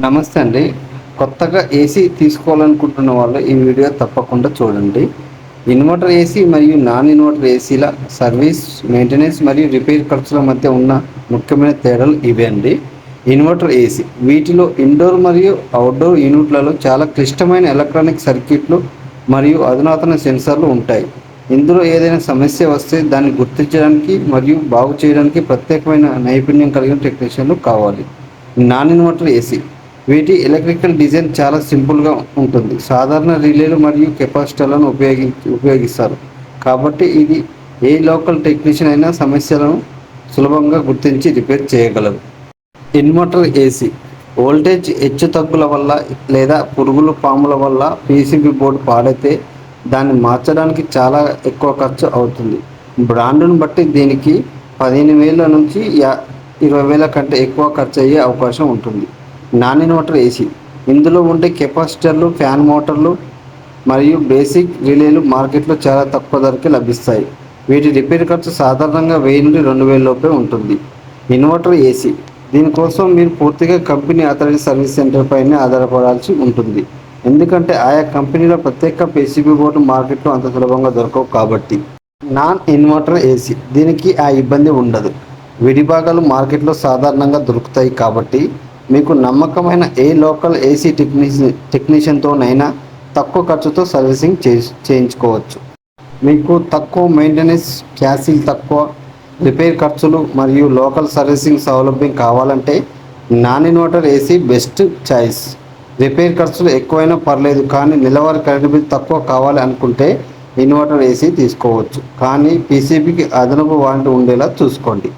నమస్తే అండి. కొత్తగా ఏసీ తీసుకోవాలనుకుంటున్న వాళ్ళు ఈ వీడియో తప్పకుండా చూడండి. ఇన్వర్టర్ ఏసీ మరియు నాన్ ఇన్వర్టర్ ఏసీల సర్వీస్, మెయింటెనెన్స్ మరియు రిపేర్ ఖర్చుల మధ్య ఉన్న ముఖ్యమైన తేడాలు ఇవే అండి. ఇన్వర్టర్ ఏసీ వీటిలో ఇండోర్ మరియు అవుట్డోర్ యూనిట్లలో చాలా క్లిష్టమైన ఎలక్ట్రానిక్ సర్క్యూట్లు మరియు అధునాతన సెన్సార్లు ఉంటాయి. ఇందులో ఏదైనా సమస్య వస్తే దాన్ని గుర్తించడానికి మరియు బాగు చేయడానికి ప్రత్యేకమైన నైపుణ్యం కలిగిన టెక్నీషియన్లు కావాలి. నాన్ ఇన్వర్టర్ ఏసీ వీటి ఎలక్ట్రికల్ డిజైన్ చాలా సింపుల్గా ఉంటుంది. సాధారణ రిలేలు మరియు కెపాసిటర్లను ఉపయోగిస్తారు కాబట్టి ఇది ఏ లోకల్ టెక్నీషియన్ అయినా సమస్యలను సులభంగా గుర్తించి రిపేర్ చేయగలరు. ఇన్వర్టర్ ఏసీ వోల్టేజ్ హెచ్చుతగ్గుల వల్ల లేదా పురుగులు పాముల వల్ల పీసీబీ బోర్డు పాడైతే దాన్ని మార్చడానికి చాలా ఎక్కువ ఖర్చు అవుతుంది. బ్రాండును బట్టి దీనికి 15,000 నుంచి 20,000 కంటే ఎక్కువ ఖర్చు అయ్యే అవకాశం ఉంటుంది. నాన్ ఇన్వర్టర్ ఏసీ ఇందులో ఉండే కెపాసిటర్లు, ఫ్యాన్ మోటార్లు మరియు బేసిక్ రిలేలు మార్కెట్లో చాలా తక్కువ ధరకే లభిస్తాయి. వీటి రిపేర్ ఖర్చు సాధారణంగా 1000 నుండి 2000 లోపే ఉంటుంది. ఇన్వర్టర్ ఏసీ దీనికోసం మీరు పూర్తిగా కంపెనీ ఆథరైజ్డ్ సర్వీస్ సెంటర్ పైనే ఆధారపడాల్సి ఉంటుంది. ఎందుకంటే ఆయా కంపెనీల ప్రత్యేక పీసీబీ బోర్డు మార్కెట్లో అంత సులభంగా దొరకవు కాబట్టి. నాన్ ఇన్వర్టర్ ఏసీ దీనికి ఆ ఇబ్బంది ఉండదు. విడిభాగాలు మార్కెట్లో సాధారణంగా దొరుకుతాయి కాబట్టి మీకు నమ్మకమైన ఏ లోకల్ ఏసీ టెక్నీషియన్తోనైనా తక్కువ ఖర్చుతో సర్వీసింగ్ చేయించుకోవచ్చు. మీకు తక్కువ మెయింటెనెన్స్, క్యాసిల్ తక్కువ, రిపేర్ ఖర్చులు మరియు లోకల్ సర్వీసింగ్ సౌలభ్యం కావాలంటే non inverter AC best choice. Repair ఖర్చులు ఎక్కువైనా పర్లేదు కానీ నెలవారీ కరెంట్ బిల్ తక్కువ కావాలి అనుకుంటే ఇన్వర్టర్ ఏసీ తీసుకోవచ్చు. కానీ పీసీబీకి అదనపు వారంటీ ఉండేలా చూసుకోండి.